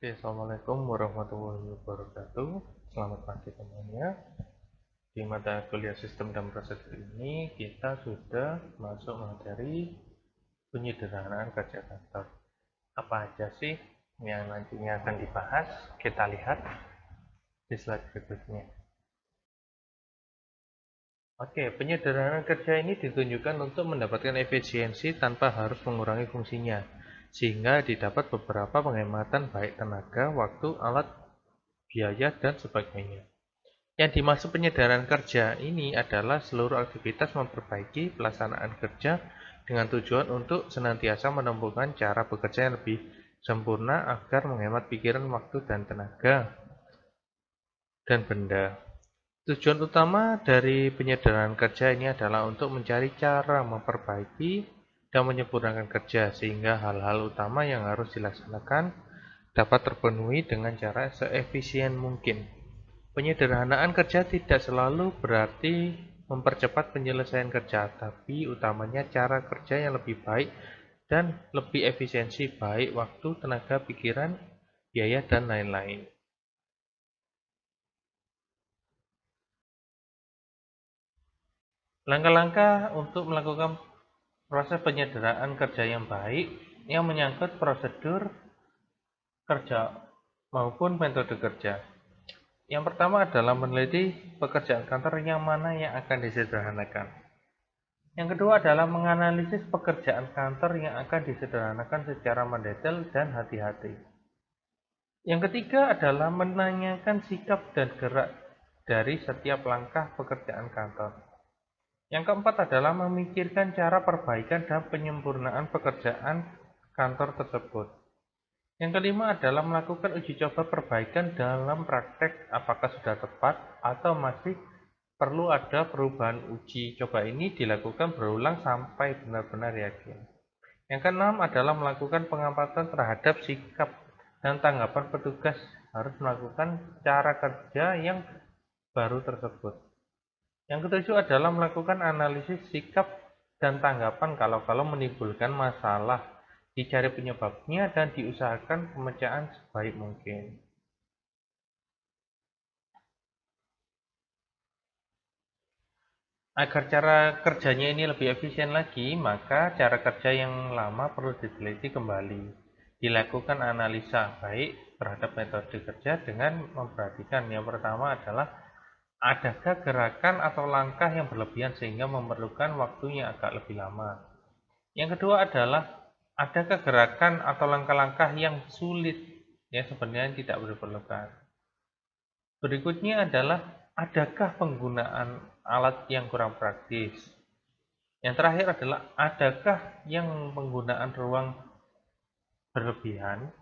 Oke, Assalamualaikum warahmatullahi wabarakatuh. Selamat pagi semuanya. Di mata kuliah sistem dan prosedur ini, kita sudah masuk materi penyederhanaan kerja kantor. Apa aja sih yang nantinya akan dibahas? Kita lihat di slide berikutnya. Oke, penyederhanaan kerja ini ditunjukkan untuk mendapatkan efisiensi tanpa harus mengurangi fungsinya, sehingga didapat beberapa penghematan baik tenaga, waktu, alat, biaya, dan sebagainya. Yang dimaksud penyederhanaan kerja ini adalah seluruh aktivitas memperbaiki pelaksanaan kerja dengan tujuan untuk senantiasa menemukan cara bekerja yang lebih sempurna agar menghemat pikiran, waktu, dan tenaga dan benda. Tujuan utama dari penyederhanaan kerja ini adalah untuk mencari cara memperbaiki dan menyempurnakan kerja sehingga hal-hal utama yang harus dilaksanakan dapat terpenuhi dengan cara seefisien mungkin. Penyederhanaan kerja tidak selalu berarti mempercepat penyelesaian kerja, tapi utamanya cara kerja yang lebih baik dan lebih efisiensi baik waktu, tenaga, pikiran, biaya, dan lain-lain. Langkah-langkah untuk melakukan proses penyederhanaan kerja yang baik yang menyangkut prosedur kerja maupun metode kerja. Yang pertama adalah meneliti pekerjaan kantor yang mana yang akan disederhanakan. Yang kedua adalah menganalisis pekerjaan kantor yang akan disederhanakan secara mendetail dan hati-hati. Yang ketiga adalah menanyakan sikap dan gerak dari setiap langkah pekerjaan kantor. Yang keempat adalah memikirkan cara perbaikan dan penyempurnaan pekerjaan kantor tersebut. Yang kelima adalah melakukan uji coba perbaikan dalam praktek apakah sudah tepat atau masih perlu ada perubahan. Uji coba ini dilakukan berulang sampai benar-benar yakin. Yang keenam adalah melakukan pengamatan terhadap sikap dan tanggapan petugas harus melakukan cara kerja yang baru tersebut. Yang ketujuh adalah melakukan analisis sikap dan tanggapan kalau menimbulkan masalah, dicari penyebabnya dan diusahakan pemecahan sebaik mungkin. Agar cara kerjanya ini lebih efisien lagi, maka cara kerja yang lama perlu diteliti kembali. Dilakukan analisa baik terhadap metode kerja dengan memperhatikan yang pertama adalah adakah gerakan atau langkah yang berlebihan sehingga memerlukan waktu yang agak lebih lama. Yang kedua adalah adakah gerakan atau langkah-langkah yang sulit yang sebenarnya tidak diperlukan. Berikutnya adalah adakah penggunaan alat yang kurang praktis. Yang terakhir adalah adakah yang penggunaan ruang berlebihan.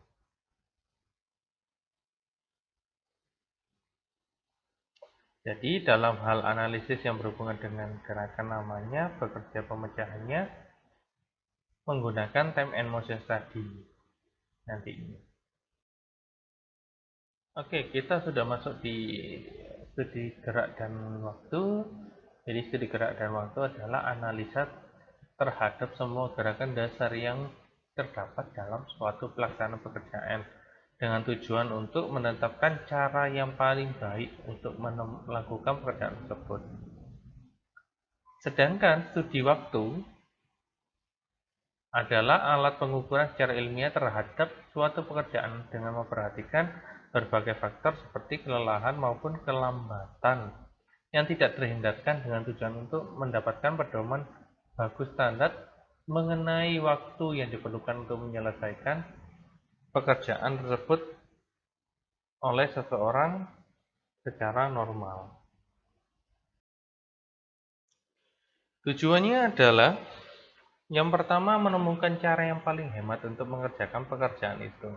Jadi dalam hal analisis yang berhubungan dengan gerakan namanya bekerja pemecahannya menggunakan time and motion study nanti ini. Oke, kita sudah masuk di studi gerak dan waktu. Jadi studi gerak dan waktu adalah analisa terhadap semua gerakan dasar yang terdapat dalam suatu pelaksanaan pekerjaan dengan tujuan untuk menetapkan cara yang paling baik untuk melakukan pekerjaan tersebut. Sedangkan studi waktu adalah alat pengukuran secara ilmiah terhadap suatu pekerjaan dengan memperhatikan berbagai faktor seperti kelelahan maupun kelambatan yang tidak terhindarkan dengan tujuan untuk mendapatkan pedoman bagus standar mengenai waktu yang diperlukan untuk menyelesaikan pekerjaan tersebut oleh seseorang secara normal. Tujuannya adalah yang pertama menemukan cara yang paling hemat untuk mengerjakan pekerjaan itu.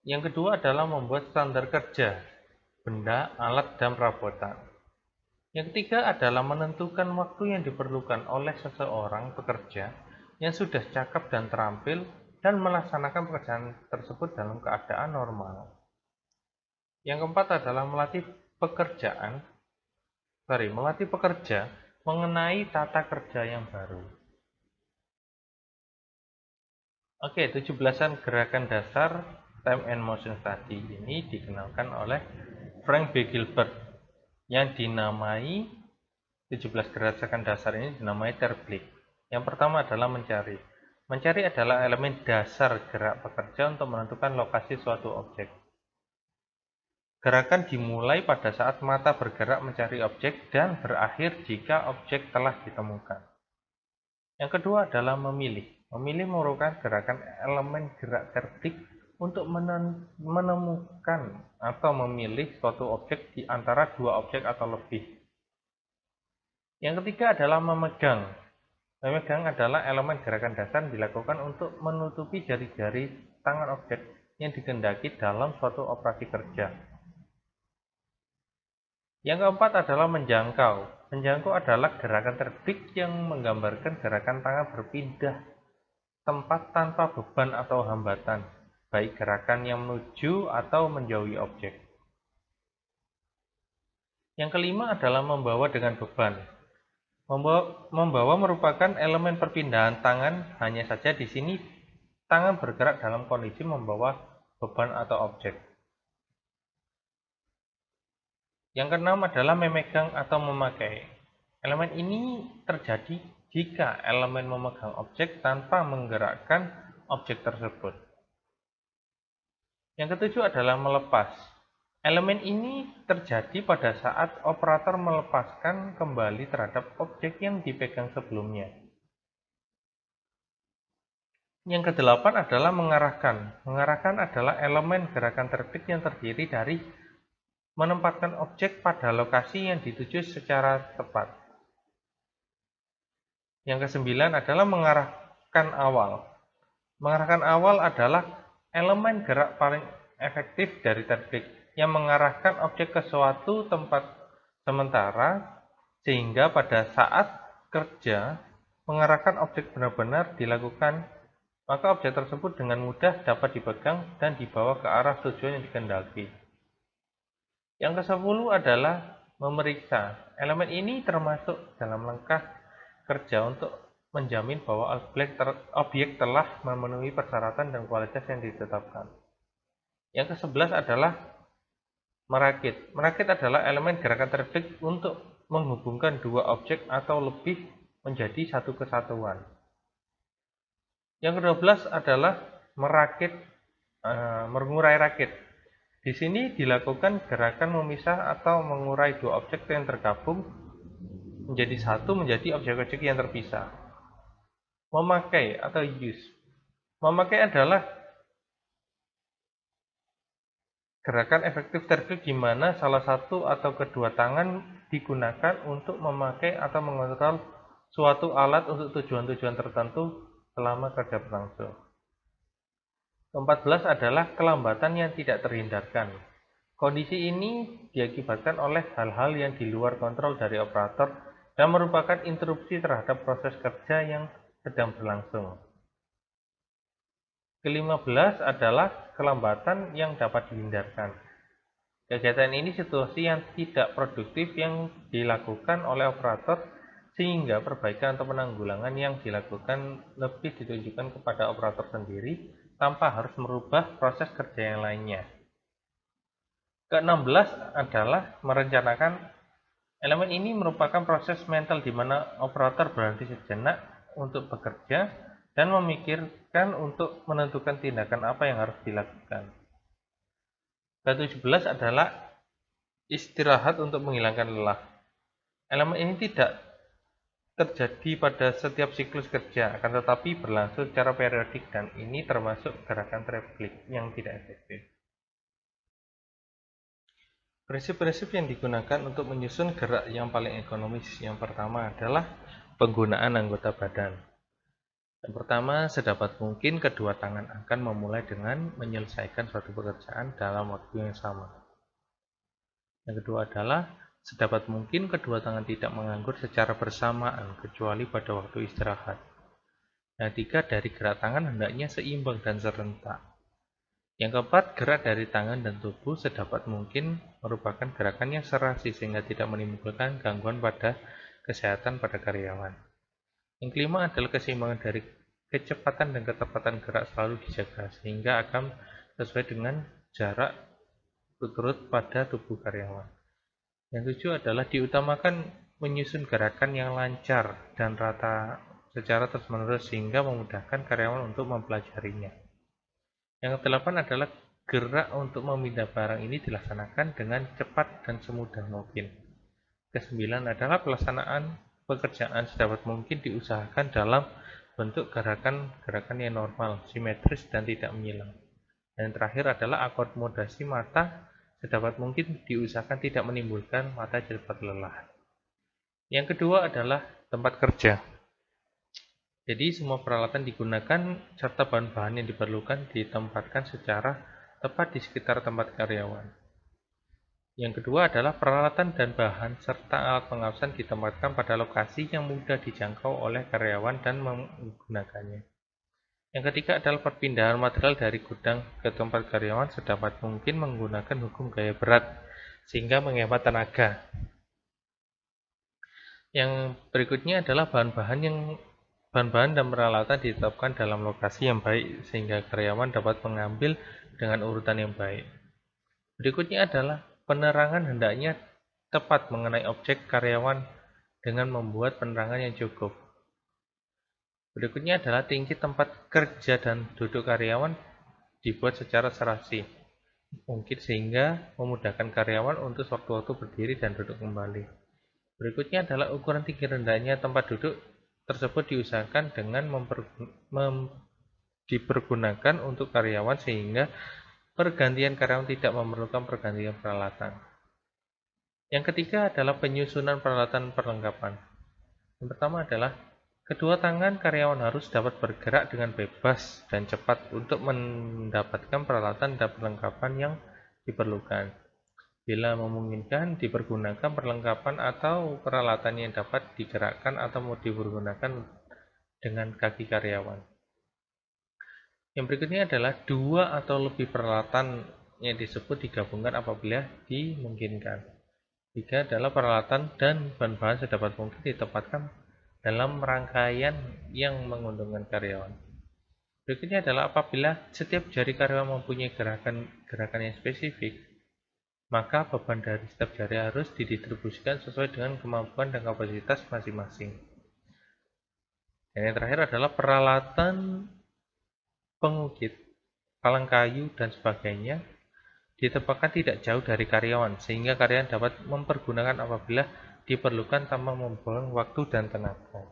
Yang kedua adalah membuat standar kerja, benda, alat, dan perabotan. Yang ketiga adalah menentukan waktu yang diperlukan oleh seseorang pekerja yang sudah cakap dan terampil dan melaksanakan pekerjaan tersebut dalam keadaan normal. Yang keempat adalah melatih pekerja mengenai tata kerja yang baru. Oke, 17-an gerakan dasar Time and Motion Study ini dikenalkan oleh Frank B. Gilbert yang dinamai 17 gerakan dasar ini dinamai terblik. Yang pertama adalah mencari. Mencari adalah elemen dasar gerak pekerja untuk menentukan lokasi suatu objek. Gerakan dimulai pada saat mata bergerak mencari objek dan berakhir jika objek telah ditemukan. Yang kedua adalah memilih. Memilih merupakan gerakan elemen gerak terblik untuk menemukan atau memilih suatu objek di antara dua objek atau lebih. Yang ketiga adalah memegang. Memegang adalah elemen gerakan dasar yang dilakukan untuk menutupi jari-jari tangan objek yang dikehendaki dalam suatu operasi kerja. Yang keempat adalah menjangkau. Menjangkau adalah gerakan terblik yang menggambarkan gerakan tangan berpindah tempat tanpa beban atau hambatan, baik gerakan yang menuju atau menjauhi objek. Yang kelima adalah membawa dengan beban. Membawa merupakan elemen perpindahan tangan, hanya saja di sini tangan bergerak dalam kondisi membawa beban atau objek. Yang keenam adalah memegang atau memakai. Elemen ini terjadi jika elemen memegang objek tanpa menggerakkan objek tersebut. Yang ketujuh adalah melepas. Elemen ini terjadi pada saat operator melepaskan kembali terhadap objek yang dipegang sebelumnya. Yang kedelapan adalah mengarahkan. Mengarahkan adalah elemen gerakan terblik yang terdiri dari menempatkan objek pada lokasi yang dituju secara tepat. Yang kesembilan adalah mengarahkan awal. Mengarahkan awal adalah elemen gerak paling efektif dari terblik yang mengarahkan objek ke suatu tempat sementara, sehingga pada saat kerja mengarahkan objek benar-benar dilakukan, maka objek tersebut dengan mudah dapat dipegang dan dibawa ke arah tujuan yang dikehendaki. Yang ke-10 adalah memeriksa. Elemen ini termasuk dalam langkah kerja untuk menjamin bahwa objek telah memenuhi persyaratan dan kualitas yang ditetapkan. Yang ke-11 adalah merakit. Merakit adalah elemen gerakan terblik untuk menghubungkan dua objek atau lebih menjadi satu kesatuan. Yang ke-12 adalah mengurai rakit. Di sini dilakukan gerakan memisah atau mengurai dua objek yang tergabung menjadi satu menjadi objek-objek yang terpisah. Memakai atau use. Memakai adalah gerakan efektif terblik di mana salah satu atau kedua tangan digunakan untuk memakai atau mengontrol suatu alat untuk tujuan-tujuan tertentu selama kerja berlangsung. Ke-14 adalah kelambatan yang tidak terhindarkan. Kondisi ini diakibatkan oleh hal-hal yang di luar kontrol dari operator dan merupakan interupsi terhadap proses kerja yang sedang berlangsung. Ke-15 adalah kelambatan yang dapat dihindarkan. Kegiatan ini situasi yang tidak produktif yang dilakukan oleh operator sehingga perbaikan atau penanggulangan yang dilakukan lebih ditunjukkan kepada operator sendiri tanpa harus merubah proses kerja yang lainnya. Ke-16 adalah merencanakan. Elemen ini merupakan proses mental di mana operator berhenti sejenak untuk bekerja dan memikirkan untuk menentukan tindakan apa yang harus dilakukan. Ke-17 adalah istirahat untuk menghilangkan lelah. Elemen ini tidak terjadi pada setiap siklus kerja, akan tetapi berlangsung secara periodik dan ini termasuk gerakan terblik yang tidak efektif. Prinsip-prinsip yang digunakan untuk menyusun gerak yang paling ekonomis. Yang pertama adalah penggunaan anggota badan. Yang pertama, sedapat mungkin kedua tangan akan memulai dengan menyelesaikan suatu pekerjaan dalam waktu yang sama. Yang kedua adalah sedapat mungkin kedua tangan tidak menganggur secara bersamaan kecuali pada waktu istirahat. Yang ketiga, dari gerak tangan hendaknya seimbang dan serentak. Yang keempat, gerak dari tangan dan tubuh sedapat mungkin merupakan gerakan yang serasi sehingga tidak menimbulkan gangguan pada kesehatan pada karyawan. Yang kelima adalah keseimbangan dari kecepatan dan ketepatan gerak selalu dijaga sehingga akan sesuai dengan jarak berturut pada tubuh karyawan. Yang tujuh adalah diutamakan menyusun gerakan yang lancar dan rata secara terus-menerus sehingga memudahkan karyawan untuk mempelajarinya. Yang kedelapan adalah gerak untuk memindah barang ini dilaksanakan dengan cepat dan semudah mungkin. Kesembilan adalah pelaksanaan pekerjaan sedapat mungkin diusahakan dalam bentuk gerakan-gerakan yang normal, simetris, dan tidak menyilang. Dan yang terakhir adalah akomodasi mata sedapat mungkin diusahakan tidak menimbulkan mata cepat lelah. Yang kedua adalah tempat kerja. Jadi semua peralatan digunakan serta bahan-bahan yang diperlukan ditempatkan secara tepat di sekitar tempat karyawan. Yang kedua adalah peralatan dan bahan serta alat pengawasan ditempatkan pada lokasi yang mudah dijangkau oleh karyawan dan menggunakannya. Yang ketiga adalah perpindahan material dari gudang ke tempat karyawan sedapat mungkin menggunakan hukum gaya berat sehingga menghemat tenaga. Yang berikutnya adalah bahan-bahan dan peralatan ditetapkan dalam lokasi yang baik sehingga karyawan dapat mengambil dengan urutan yang baik. Berikutnya adalah penerangan hendaknya tepat mengenai objek karyawan dengan membuat penerangan yang cukup. Berikutnya adalah tinggi tempat kerja dan duduk karyawan dibuat secara serasi mungkin sehingga memudahkan karyawan untuk sewaktu-waktu berdiri dan duduk kembali. Berikutnya adalah ukuran tinggi rendahnya tempat duduk tersebut diusahakan dengan dipergunakan untuk karyawan sehingga pergantian karyawan tidak memerlukan pergantian peralatan. Yang ketiga adalah penyusunan peralatan perlengkapan. Yang pertama adalah kedua tangan karyawan harus dapat bergerak dengan bebas dan cepat untuk mendapatkan peralatan dan perlengkapan yang diperlukan. Bila memungkinkan, dipergunakan perlengkapan atau peralatan yang dapat digerakkan atau mau dipergunakan dengan kaki karyawan. Yang berikutnya adalah dua atau lebih peralatan yang disebut digabungkan apabila dimungkinkan. Tiga adalah peralatan dan bahan-bahan sedapat mungkin ditempatkan dalam rangkaian yang menguntungkan karyawan. Berikutnya adalah apabila setiap jari karyawan mempunyai gerakan yang spesifik, maka beban dari setiap jari harus didistribusikan sesuai dengan kemampuan dan kapasitas masing-masing. Dan yang terakhir adalah peralatan pengukit, palang kayu, dan sebagainya ditempatkan tidak jauh dari karyawan, sehingga karyawan dapat mempergunakan apabila diperlukan tanpa membuang waktu dan tenaga.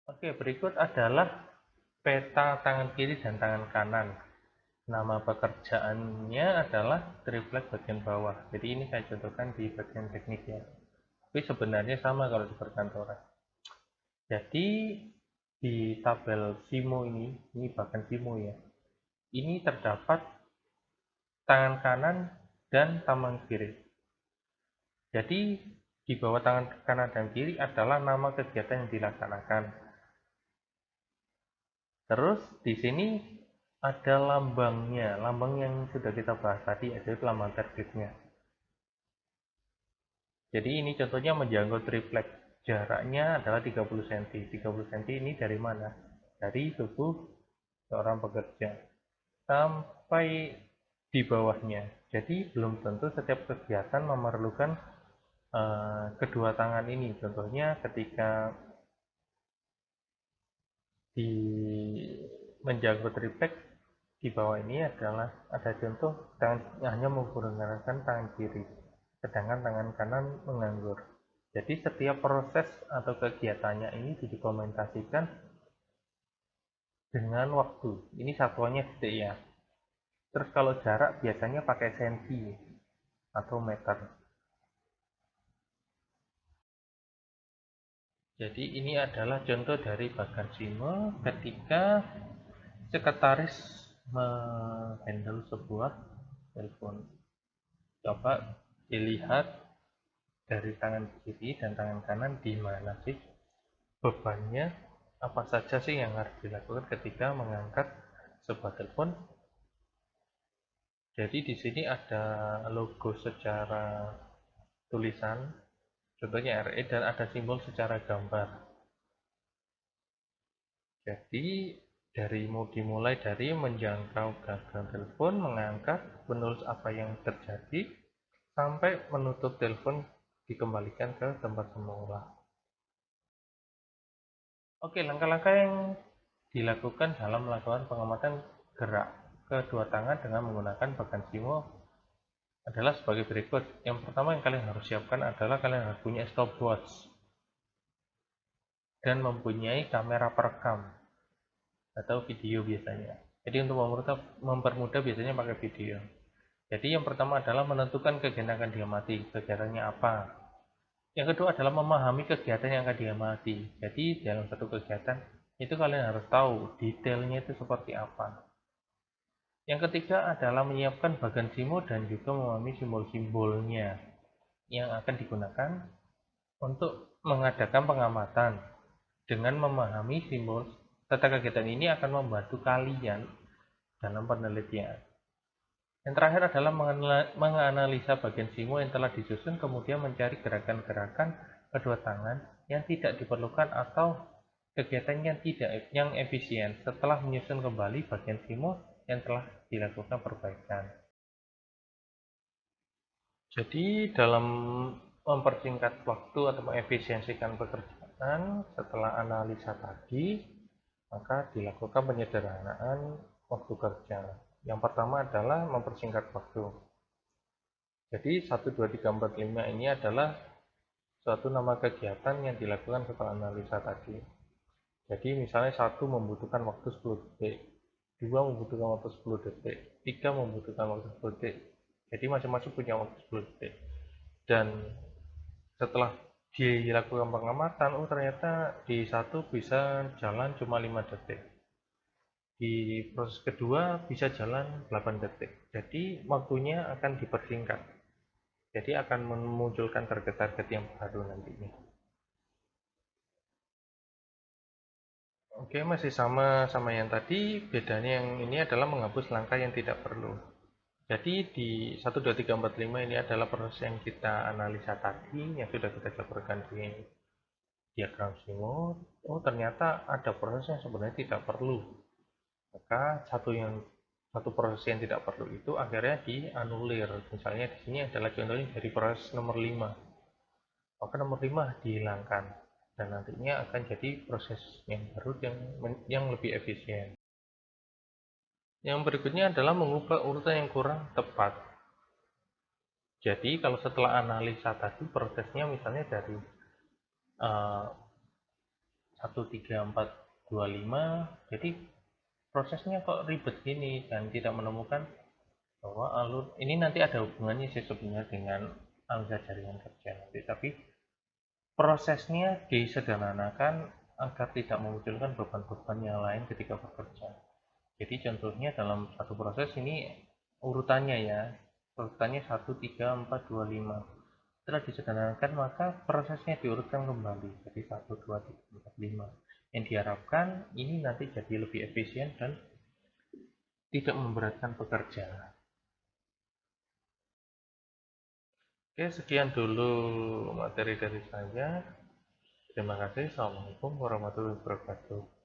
Oke, berikut adalah peta tangan kiri dan tangan kanan. Nama pekerjaannya adalah triplek bagian bawah. Jadi ini saya contohkan di bagian teknik ya. Tapi sebenarnya sama kalau di perkantoran. Jadi di tabel SIMO ini bahkan SIMO ya. Ini terdapat tangan kanan dan tangan kiri. Jadi di bawah tangan kanan dan kiri adalah nama kegiatan yang dilaksanakan. Terus di sini ada lambangnya, lambang yang sudah kita bahas tadi, yaitu lambang terbitnya. Jadi ini contohnya menjangkau triplek, jaraknya adalah 30 cm. 30 cm ini dari mana? Dari tubuh seorang pekerja sampai di bawahnya. Jadi belum tentu setiap kegiatan memerlukan kedua tangan ini. Contohnya ketika di menjangkau triplek, di bawah ini adalah ada contoh hanya menggunakan tangan kiri, sedangkan tangan kanan menganggur. Jadi setiap proses atau kegiatannya ini didokumentasikan dengan waktu. Ini satuannya detik ya. Terus kalau jarak biasanya pakai senti atau meter. Jadi ini adalah contoh dari bagaimana ketika sekretaris menghandle sebuah telepon. Coba dilihat dari tangan kiri dan tangan kanan di mana sih bebannya, apa saja sih yang harus dilakukan ketika mengangkat sebuah telepon. Jadi di sini ada logo secara tulisan, contohnya RE, dan ada simbol secara gambar. Jadi Dimulai dari menjangkau gagang telepon, mengangkat, menulis apa yang terjadi, sampai menutup telepon dikembalikan ke tempat semula. Oke, langkah-langkah yang dilakukan dalam melakukan pengamatan gerak kedua tangan dengan menggunakan bagan simo adalah sebagai berikut. Yang pertama yang kalian harus siapkan adalah kalian harus punya stopwatch dan mempunyai kamera perekam atau video biasanya. Jadi untuk mempermudah biasanya pakai video. Jadi yang pertama adalah menentukan kegiatan yang akan diamati, kegiatannya apa. Yang kedua adalah memahami kegiatan yang akan diamati. Jadi dalam satu kegiatan itu kalian harus tahu detailnya itu seperti apa. Yang ketiga adalah menyiapkan bagan simo dan juga memahami simbol-simbolnya yang akan digunakan untuk mengadakan pengamatan. Dengan memahami simbol tata kegiatan ini akan membantu kalian dalam penelitian. Yang terakhir adalah menganalisa bagian simo yang telah disusun, kemudian mencari gerakan-gerakan kedua tangan yang tidak diperlukan atau kegiatan yang efisien setelah menyusun kembali bagian simo yang telah dilakukan perbaikan. Jadi dalam mempersingkat waktu atau mengefisiensikan pekerjaan setelah analisa tadi, maka dilakukan penyederhanaan waktu kerja. Yang pertama adalah mempersingkat waktu. Jadi 1, 2, 3, 4, 5 ini adalah suatu nama kegiatan yang dilakukan setelah analisa tadi. Jadi misalnya 1 membutuhkan waktu 10 detik, 2 membutuhkan waktu 10 detik, 3 membutuhkan waktu 10 detik. Jadi masing-masing punya waktu 10 detik. Dan setelah dilakukan pengamatan, ternyata di 1 bisa jalan cuma 5 detik. Di proses kedua bisa jalan 8 detik. Jadi waktunya akan dipersingkat. Jadi akan memunculkan target-target yang baru nantinya. Oke, masih sama yang tadi. Bedanya yang ini adalah menghapus langkah yang tidak perlu. Jadi di 1, 2, 3, 4, 5 ini adalah proses yang kita analisa tadi, yang sudah kita jabarkan di diagram simo. Oh, ternyata ada proses yang sebenarnya tidak perlu. Maka satu proses yang tidak perlu itu akhirnya dianulir. Misalnya di sini adalah contohnya dari proses nomor 5. Maka nomor 5 dihilangkan dan nantinya akan jadi proses yang baru yang lebih efisien. Yang berikutnya adalah mengubah urutan yang kurang tepat. Jadi kalau setelah analisa tadi prosesnya misalnya dari 1, 3, 4, 2, 5, jadi prosesnya kok ribet gini dan tidak menemukan bahwa ini nanti ada hubungannya sih sebenarnya dengan analisa jaringan kerja nanti, tapi prosesnya disederhanakan agar tidak memunculkan beban-beban yang lain ketika bekerja. Jadi contohnya dalam satu proses ini urutannya ya, urutannya 1, 3, 4, 2, 5. Setelah disederhanakan maka prosesnya diurutkan kembali jadi 1, 2, 3, 4, 5. Yang diharapkan ini nanti jadi lebih efisien dan tidak memberatkan pekerja. Oke, sekian dulu materi dari saya. Terima kasih. Assalamualaikum warahmatullahi wabarakatuh.